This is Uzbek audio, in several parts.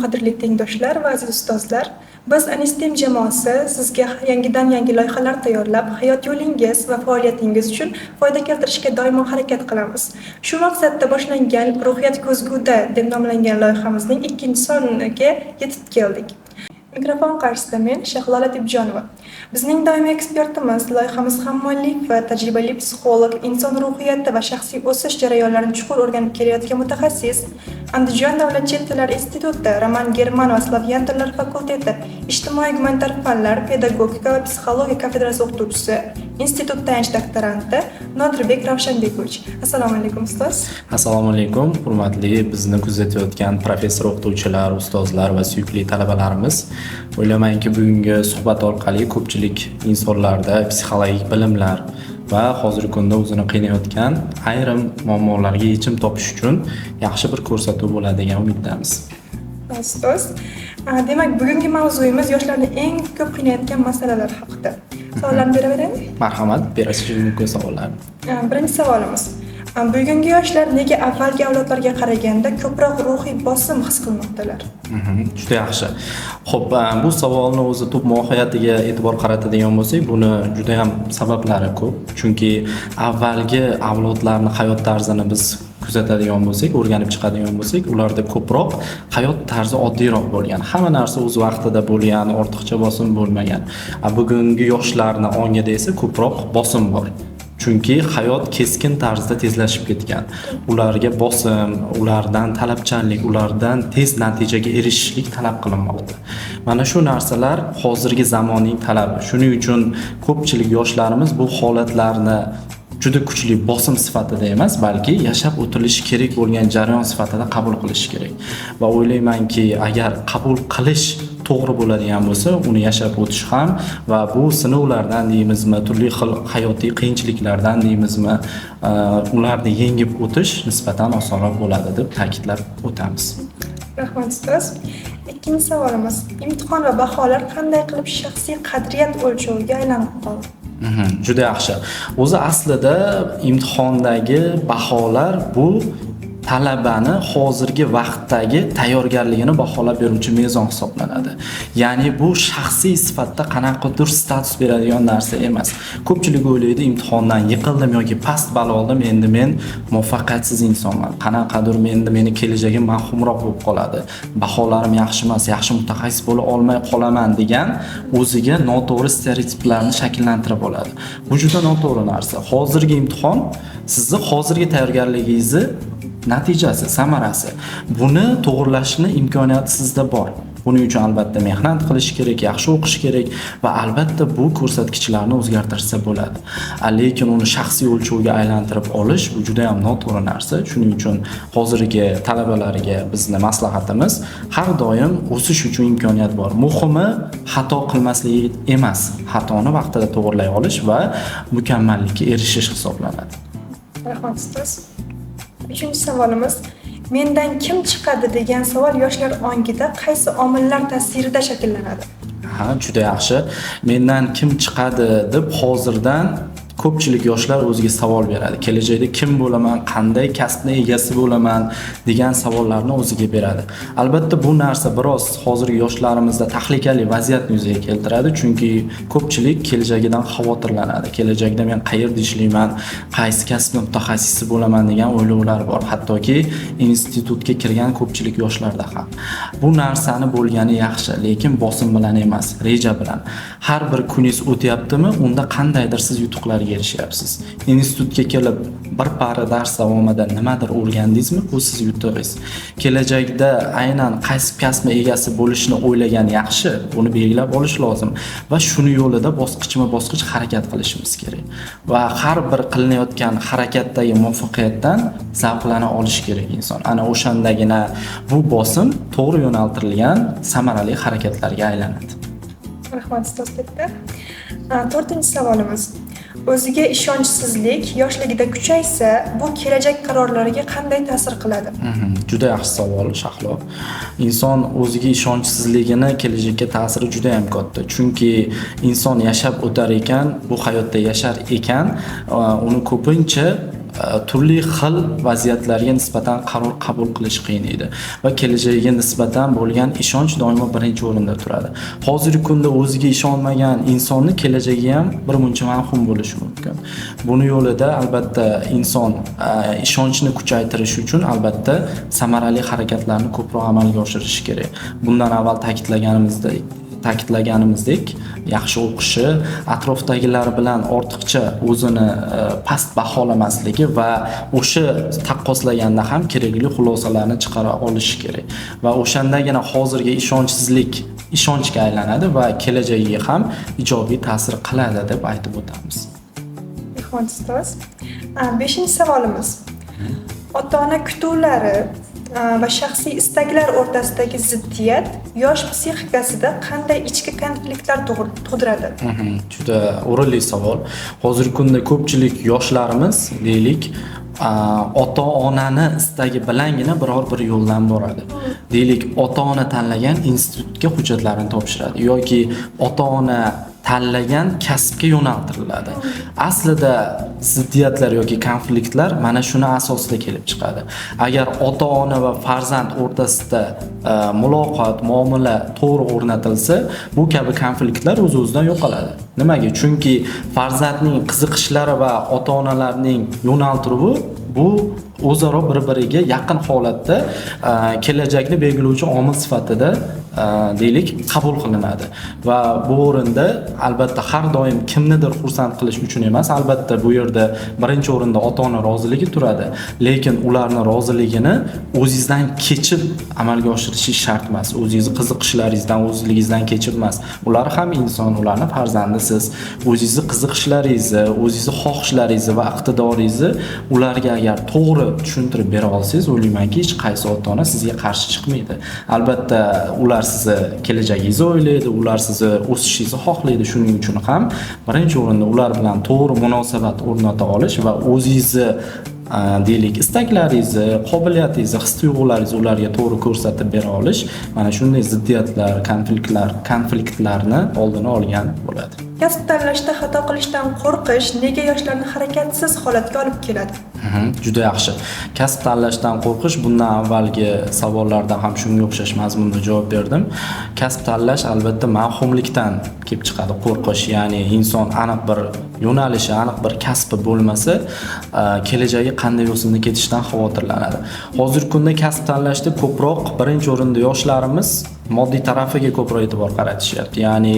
qadrli tengdoshlar va aziz ustozlar. Biz Anistem jamoasi sizga yangi loyihalar tayyorlab, hayot yo'lingiz va faoliyatingiz uchun foyda keltirishga doimo harakat qilamiz. Shu maqsadda boshlangan Ruhiyat ko'zguda deb nomlangan loyihamizning 2-soniga yetib keldik. Mikrofon qarshisida men Shahlola Tibjonova. Bizning doimiy ekspertimiz, loyihamiz hammonlik va tajribali psixolog, inson ruhiyati va shaxsiy o'sish jarayonlarini chuqur o'rganib kelayotgan mutaxassis, Andijon davlat chet tillar instituti, roman german va slavyan tillar fakulteti, ijtimoiy-gumanitar fanlar, pedagogika va psixologiya kafedrasi o'qituvchisi, institut tayanch doktoranti Nodirbek Ravshanbekovich. Assalomu alaykum ustoz. Assalomu alaykum, hurmatli bizni kuzatayotgan professor o'qituvchilar, ustozlar va suyukli talabalarimiz. O'ylaymanki, bugungi suhbat orqali ko'pchilik insonlarda psixologik bilimlar va hozirgi kunda o'zini qiynayotgan ayrim muammolarga yechim topish uchun yaxshi bir ko'rsatuv bo'ladi degan umiddamiz. Ustoz, demak bugungi mavzuyimiz yoshlarni eng ko'p qiynayotgan masalalar haqida. Savollarni beraveraymi? Marhamat, berasiz mumkin savollarni. Birinchi savolimiz. Bugungi yoshlar nega avvalgi avlodlarga qaraganda ko'proq ruhiy bosim his qilmoqdalar? Juda yaxshi. Xo'p, bu savolni o'zi tub mohiyatiga e'tibor qaratadigan bo'lsak, buni juda ham sabablari ko'p. Chunki avvalgi avlodlarning hayot tarzini biz kuzatadigan bo'lsak, o'rganib chiqadigan bo'lsak, ularda ko'proq hayot tarzi oddiyroq bo'lgan. Hamma narsa o'z vaqtida bo'lgan, ortiqcha bosim bo'lmagan. Bugungi yoshlarning ongida esa ko'proq bosim bor. Chunki hayot keskin tarzda tezlashib ketgan. Ularga bosim, ulardan talabchanlik, ulardan tez natijaga erishishlik talab qilinmoqda. Mana shu narsalar hozirgi zamonning talabi. Shuning uchun ko'pchilik yoshlarimiz bu holatlarni juda kuchli bosim sifatida emas, balki yashab o'tilishi kerak bo'lgan jarayon sifatida qabul qilish kerak. Va o'ylaymanki, agar qabul qilish to'g'ri bo'ladigan bo'lsa, uni yashab o'tish ham va bu sinovlardan deymizmi, turli xil hayotiy qiyinchiliklardan deymizmi, ularni yengib o'tish nisbatan osonroq bo'ladi deb ta'kidlab o'tamiz. Rahmat ustoz. Ikkinchi savolimiz. Imtihon va baholar qanday qilib shaxsiy qadriyat o'lchoviga aylanib qoldi? Juda yaxshi. O'zi aslida imtihondagi baholar bu talabani hozirgi vaqtdagi tayyorgarligini baholab beruvchi mezon hisoblanadi. Ya'ni bu shaxsiy sifatda qanaqadir status beradigan narsa emas. Ko'pchilik o'ylaydi, imtihondan yiqildim yoki past ball oldim, endi men muvaffaqiyatsiz insonman. Qanaqadir meni kelajagim mahumroq bo'lib qoladi. Baholarim yaxshi emas, yaxshi mutaxassis bo'la olmay qolaman degan o'ziga noto'g'ri stereotiplarni shakllantirib oladi. Bu juda noto'g'ri narsa. Hozirgi imtihon sizni hozirgi tayyorgarligingizni natijasi, samarasi. Buni to'g'rilashni imkoniyati sizda bor. Buning uchun albatta mehnat qilish kerak, yaxshi o'qish kerak va albatta bu ko'rsatkichlarni o'zgartirsa bo'ladi. Lekin uni shaxsiy o'lchovga aylantirib olish bu juda ham noto'g'ri narsa. Shuning uchun hozirgi talabalarga bizning maslahatimiz har doim o'sish uchun imkoniyat bor. Muhimi xato qilmaslik emas, xatoni vaqtida to'g'rilay olish va mukammallikka erishish hisoblanadi. Rahmat ustoz. Uchinchi savolimiz. Mendan kim chiqadi degan savol yoshlar ongida qaysi omillar ta'sirida shakllanadi? Juda yaxshi. Mendan kim chiqadi deb hozirdan ko'pchilik yoshlar o'ziga savol beradi. Kelajakda kim bo'laman, qanday kasbning egasi bo'laman degan savollarni o'ziga beradi. Albatta bu narsa biroz hozirgi yoshlarimizda tahlikali vaziyatni yuzaga keltiradi, chunki ko'pchilik kelajagidan xavotirlanadi. Kelajakda men qayerda ishlayman, qaysi kasbning mutaxassisi bo'laman degan o'ylovlar bor. Hattoki institutga kirgan ko'pchilik yoshlarda ham. Bu narsani bo'lgani yaxshi, lekin bosim bilan emas, reja bilan. Har bir kuningiz o'tyaptimi, unda qandaydir siz yutuqlarga erishyapsiz. Institutga kelib bir para dars davomida nimadir o'rgandingizmi, bu siz yutug'ingiz. Kelajakda aynan qaysi kasb egasi bo'lishni o'ylagan yaxshi, buni belgilab olish lozim va shuni yo'lida bosqichma-bosqich harakat qilishimiz kerak. Va har bir qilinayotgan harakatdagi muvaffaqiyatdan zavqlana olish kerak inson. Ana o'shandagina bu bosim to'g'ri yo'naltirilgan samarali harakatlarga aylanadi. Rahmat ustoz katta. To'rtinchi savolimiz. O'ziga ishonchsizlik yoshligida kuchaysa, bu kelajak qarorlariga qanday ta'sir qiladi? Juda yaxshi savol, Shahlo. Inson o'ziga ishonchsizligini kelajakka ta'siri juda ham katta. Chunki inson yashab o'tar ekan, bu hayotda yashar ekan, uni ko'pincha turli xil vaziyatlarga nisbatan qaror qabul qilish qiyin edi va kelajagiga nisbatan bo'lgan ishonch doimo birinchi o'rinda turadi. Hozirgi kunda o'ziga ishonmagan insonni kelajagi ham birmuncha mavhum bo'lishi mumkin. Buni yo'lida albatta inson ishonchni kuchaytirish uchun albatta samarali harakatlarni ko'proq amalga oshirishi kerak. Bundan avval ta'kidlaganimizdek, yaxshi o'qishi, atrofdagilar bilan ortiqcha o'zini past baholamasligi va o'sha taqqoslaganda ham kerakli xulosalarni chiqara olishi kerak. Va o'shandagina hozirgi ishonchsizlik ishonchga aylanadi va kelajagiga ham ijobiy ta'sir qiladi deb aytib o'tamiz. Rahmat ustoz. 5-savolimiz. Ota-ona kutuvlari va shaxsiy istaklar o'rtasidagi ziddiyat yosh psixikasida qanday ichki konfliktlar tug'diradi? Juda o'rinli savol. Hozirgi kunda ko'pchilik yoshlarimiz, deylik, ota-onani istagi bilangina biror bir yo'ldan boradi. Deylik, ota-ona tanlagan institutga hujjatlarini topshiradi yoki ota-ona tanlagan kasbga yo'naltiriladi. Aslida ziddiyatlar yoki konfliktlar mana shuni asosida kelib chiqadi. Agar ota-ona va farzand o'rtasida muloqot, muomala to'g'ri o'rnatilsa, bu kabi konfliktlar o'z-o'zidan yo'qoladi. Nimaga? Chunki farzandning qiziqishlari va ota-onalarning yo'naltiruvi bu o'zaro bir-biriga yaqin holatda kelajakni belgilovchi omil sifatida deylik qabul qilinadi va bu o'rinda albatta har doim kimnidir xursand qilish uchun emas, albatta bu yerda birinchi o'rinda ota-ona roziligi turadi, lekin ularning roziligini o'zingizdan kechib amalga oshirish shart emas. O'zingizni qiziqishlaringizdan, o'zligingizdan kechib emas. Ular ham inson, ularning farzandisiz. O'zingizni qiziqishlaringizni, o'zingizni xohishlaringizni va iqtidoringizni ularga agar to'g'ri tushuntirib bera olsangiz, o'ylaymanki hech qaysi ota-ona sizga qarshi chiqmaydi. Albatta ular sizni kelajagingizni o'ylaydi, ular sizni o'sishingizni xohlaydi. Shuning uchun ham birinchi o'rinda ular bilan to'g'ri munosabat o'rnata olish va o'zingizni deylik istaklaringizni, qobiliyatingizni, his-tuyg'ularingizni ularga to'g'ri ko'rsatib bera olish mana shunday ziddiyatlar, konfliktlarni oldini olgan bo'ladi. Kasb tanlashda xato qilishdan qo'rqish nega yoshlarni harakatsiz holatga olib keladi? Juda yaxshi. Kasb tanlashdan qo'rqish, bundan avvalgi savollarda ham shunga o'xshash mazmunda javob berdim. Kasb tanlash albatta mavhumlikdan kelib chiqadi qo'rqish, ya'ni inson aniq bir yo'nalishi, aniq bir kasbi bo'lmasa, kelajagi qanday yo'sinda ketishidan xavotirlanadi. Hozirgi kunda kasb tanlashda ko'proq birinchi o'rinda yoshlarimiz moddiy tarafiga ko'proq e'tibor qaratishyapti. Ya'ni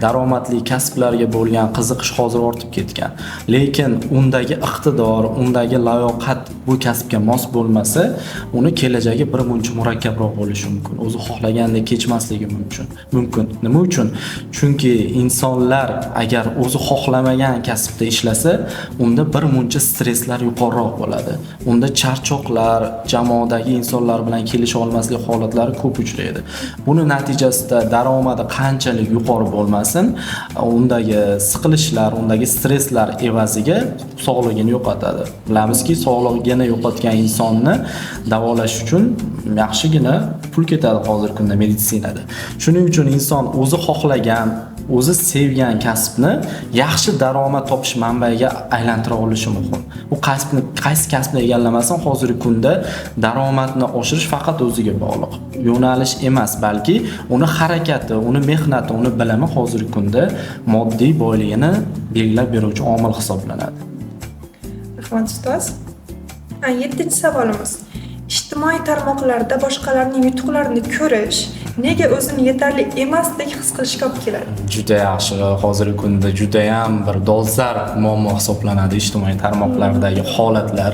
daromadli kasblarga bo'lgan qiziqish hozir ortib ketgan. Lekin undagi iqtidor, undagi layoqat bu kasbga mos bo'lmasa, uni kelajagi bir muncha murakkabroq bo'lishi mumkin. O'zi xohlagandek kechmasligi mumkin. Nima uchun? Chunki insonlar agar o'zi xohlamagan kasbda ishlasa, unda bir muncha stresslar yuqoriroq bo'ladi. Unda charchoqlar, jamoadagi insonlar bilan kelisha olmaslik holatlari ko'p uchraydi. Buni natijasida daromadi qanchalik yuqori bo'lmasin, undagi siqilishlar, undagi stresslar evaziga sog'ligini yo'qotadi. Bilamizki, sog'ligini yo'qotgan insonni davolash uchun yaxshigina pul ketadi hozirgi kunda meditsinada. Shuning uchun inson o'zi xohlagan, o'zi sevgan kasbni yaxshi daromad topish manbaiga aylantira olishi muhim. U qaysi kasbni egallamasin, hozirgi kunda daromadni oshirish faqat o'ziga bog'liq. Yo'nalish emas, balki uni harakati, uni mehnati, uni bilimi hozirgi kunda moddiy boyligini belgilab beruvchi omil hisoblanadi. Rahmat ustoz. 7-savolimiz. Ijtimoiy tarmoqlarda boshqalarning yutuqlarini ko'rish nega o'zini yetarli emasdek his qilishga olib keladi? Juda yaxshi. Hozirgi kunda juda ham bir dolzarb muammo hisoblanadi ijtimoiy tarmoqlardagi holatlar.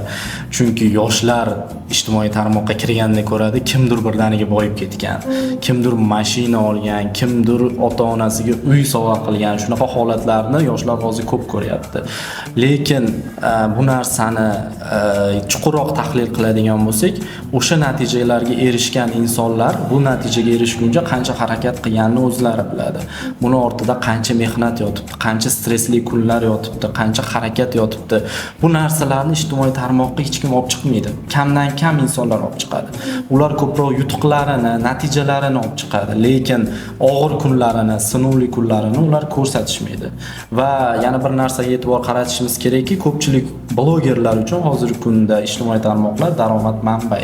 Chunki yoshlar ijtimoiy tarmoqqa kirganda ko'radi, kimdir birdaniga boyib ketgan, kimdir mashina olgan, kimdir ota-onasiga uy sovg'a qilgan. Shunaqa holatlarni yoshlar hozir ko'p ko'ryapti. Lekin bu narsani chuqurroq tahlil qiladigan bo'lsak, o'sha natijalarga erishgan insonlar bu natijaga erishish erishguncha qancha harakat qilganini o'zlari biladi. Buni ortida qancha mehnat yotibdi, qancha stressli kunlar yotibdi, qancha harakat yotibdi. Bu narsalarni ijtimoiy tarmoqqa hech kim olib chiqmaydi. Kamdan kam insonlar olib chiqadi. Ular ko'proq yutuqlarini, natijalarini olib chiqadi, lekin og'ir kunlarini, sinovli kunlarini ular ko'rsatishmaydi. Va yana bir narsaga e'tibor qaratishimiz kerakki, ko'pchilik blogerlar uchun hozirgi kunda ijtimoiy tarmoqlar daromad manbai.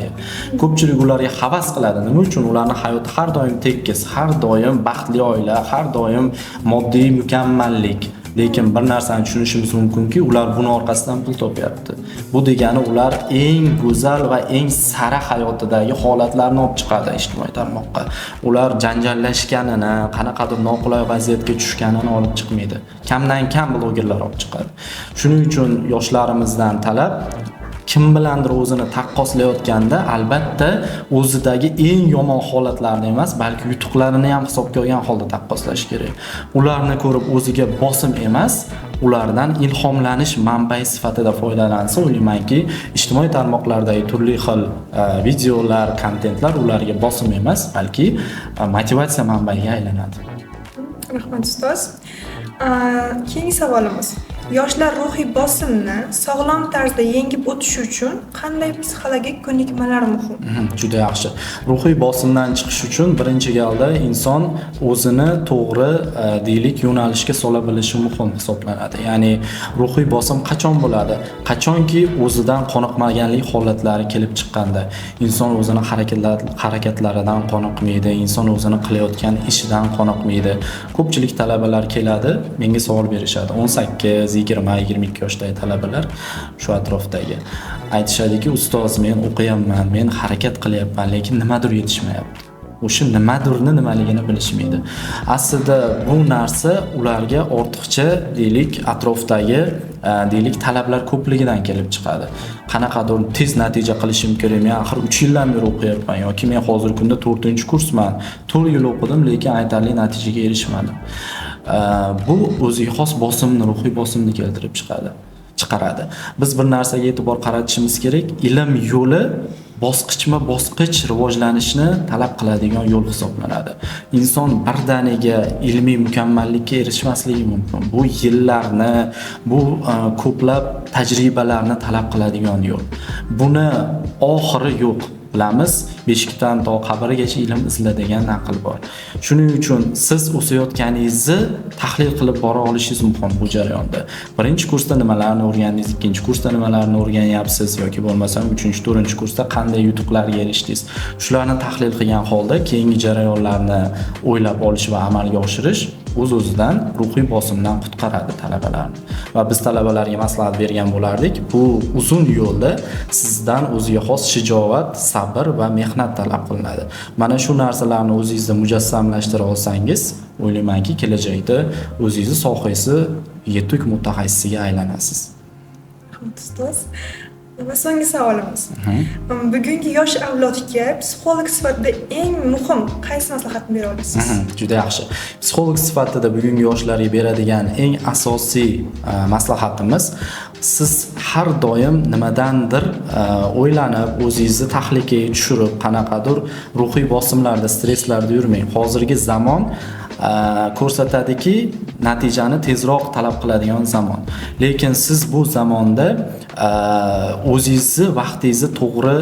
Ko'pchilik ularga havas qiladi. Nima uchun? Ularning hayoti har doim tekis, har doim baxtli oila, har doim moddiy mukammallik. Lekin bir narsani tushunishimiz mumkinki, ular buni orqasidan pul topyapti. Bu degani ular eng go'zal va eng sara hayotidagi holatlarni olib chiqadi ijtimoiy tarmoqqa. Ular janjallashganini, qanaqadir noqulay vaziyatga tushganini olib chiqmaydi. Kamdan kam blogerlar olib chiqadi. Shuning uchun yoshlarimizdan talab kim bilandir o'zini taqqoslayotganda albatta o'zidagi eng yomon holatlarni emas, balki yutuqlarini ham hisobga olgan holda taqqoslash kerak. Ularni ko'rib o'ziga bosim emas, ulardan ilhomlanish manbai sifatida foydalansa, o'ylaymanki, ijtimoiy tarmoqlardagi turli xil videolar, kontentlar ularga bosim emas, balki motivatsiya manbaiga aylanadi. Rahmat ustoz. Keyingi savolimiz. Yoshlar ruhiy bosimni sog'lom tarzda yengib o'tishi uchun qanday psixologik ko'nikmalar muhim? Juda yaxshi. Ruhiy bosimdan chiqish uchun birinchi galda inson o'zini to'g'ri deylik yo'nalishga sola bilishi muhim hisoblanadi. Ya'ni ruhiy bosim qachon bo'ladi? Qachonki o'zidan qoniqmaganlik holatlari kelib chiqqanda, inson o'zini harakatlaridan qoniqmaydi, inson o'zini qilayotgan ishidan qoniqmaydi. Ko'pchilik talabalar keladi, menga savol berishadi. 18 20-22 yoshdagi talabalar shu atrofdagi aytishadiki, ustoz, men o'qiyapman, men harakat qilyapman, lekin nimadir yetishmayapti. O'sha nimadirni nimaligini bilishmaydi. Aslida bu narsa ularga ortiqcha deylik atrofdagi deylik talablar ko'pligidan kelib chiqadi. Qanaqadir tez natija qilishim kerak, men axir 3 yildan beri o'qiyapman yoki men hozirgi kunda 4-kursman. 4 yil o'qidim, lekin aytarli natijaga erishmadim. Bu o'ziga xos bosimni, ruhiy bosimni keltirib chiqaradi. Biz bir narsaga e'tibor qaratishimiz kerak. Ilm yo'li bosqichma-bosqich rivojlanishni talab qiladigan yo'l hisoblanadi. Inson birdaniga ilmiy mukammallikka erishmasligi mumkin. Bu yillarni, bu ko'plab tajribalarni talab qiladigan yo'l. Buni oxiri yo'q. Bilamiz, beshikdan to qabrgacha ilm izla degan naql bor. Shuning uchun siz o'sayotganingizni tahlil qilib bora olishingiz muhim bu jarayonda. Birinchi kursda nimalarni o'rgandingiz, ikkinchi kursda nimalarni o'rganyapsiz yoki bo'lmasam 3-4-kursda qanday yutuqlarga erishdingiz. Shularni tahlil qilgan holda keyingi jarayonlarni o'ylab olish va amalga oshirish o'z-o'zidan ruhiy bosimdan qutqaradi talabalarni. Va biz talabalarga maslahat bergan bo'lardik. Bu uzun yo'lda sizdan o'ziga xos shijoat, sabr va mehnat talab qilinadi. Mana shu narsalarni o'zingizda mujassamlashtira olsangiz, o'ylaymanki, kelajakda o'zingizni sohasi yetuk mutaxassisiga aylanasiz. Ustoz, va so'nggi savolimiz. Bugungi yosh avlodga psixolog sifatida eng muhim qaysi maslahatni bera olasiz? Juda yaxshi. Psixolog sifatida bugungi yoshlarga beradigan eng asosiy maslahatimiz, siz har doim nimadandir o'ylanib, o'zingizni tahlikaga tushirib, qanaqadir ruhiy bosimlarda, stresslarda yurmang. Hozirgi zamon ko'rsatadiki, natijani tezroq talab qiladigan zamon. Lekin siz bu zamonda o'zingizni vaqtingizni to'g'ri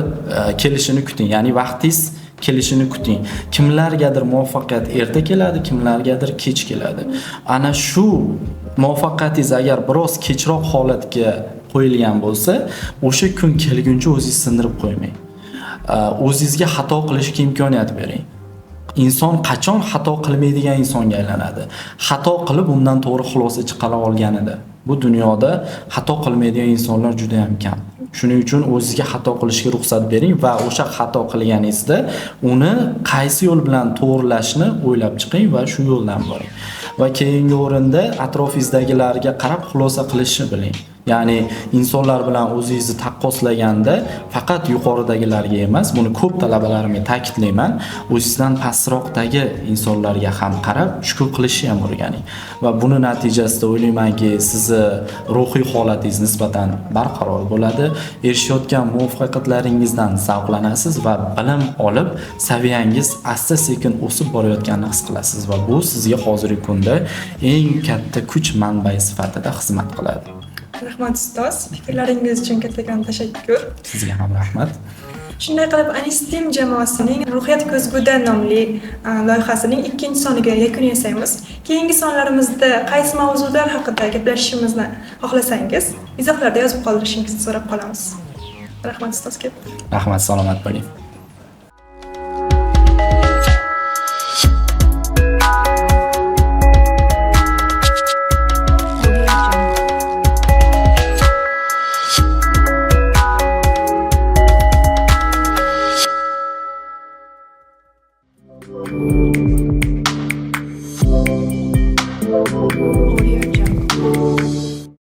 kelishini kuting. Ya'ni vaqtingiz kelishini kuting. Kimlargadir muvaffaqiyat erta keladi, kimlargadir kech keladi. Ana shu muvaffaqiyatingiz agar biroz kechroq holatga qo'yilgan bo'lsa, o'sha kun kelguncha o'zingizni sindirib qo'ymang. O'zingizga xato qilishga imkoniyat bering. Inson qachon xato qilmaydigan insonga aylanadi? Xato qilib undan to'g'ri xulosa chiqara olganida. Bu dunyoda xato qilmaydigan insonlar juda ham kam. Shuning uchun o'zingizga xato qilishga ruxsat bering va o'sha xato qilganingizda uni qaysi yo'l bilan to'g'rilashni o'ylab chiqing va shu yo'ldan boring. Va keyingi o'rinda atrofingizdagilarga qarab xulosa qilishni biling. Ya'ni insonlar bilan o'zingizni taqqoslaganda faqat yuqoridagilarga emas, buni ko'p talabalarimga ta'kidlayman, o'zingizdan pastroqdagi insonlarga ham qarab shukur qilishni ham o'rganing. Va buni natijasida o'ylaymanki, sizni ruhiy holatingiz nisbatan barqaror bo'ladi, erishayotgan muvaffaqiyatlaringizdan zavqlanasiz va bilim olib, saviyangiz asta-sekin o'sib borayotganini his qilasiz va bu sizga hozirgi kunda eng katta kuch manbai sifatida xizmat qiladi. Rahmat ustoz, fikrlaringiz uchun kattakon tashakkur. Sizga ham rahmat. Shunday qilib, Anistim jamoasining Ruhiyat ko'zguda nomli loyihasining 2-soniga yakun yasaymiz. Keyingi sonlarimizda qaysi mavzular haqida gaplashishimizni xohlasangiz, izohlarda yozib qoldirishingizni so'rab qolamiz. Rahmat ustozga. Rahmat, salomat bo'ling.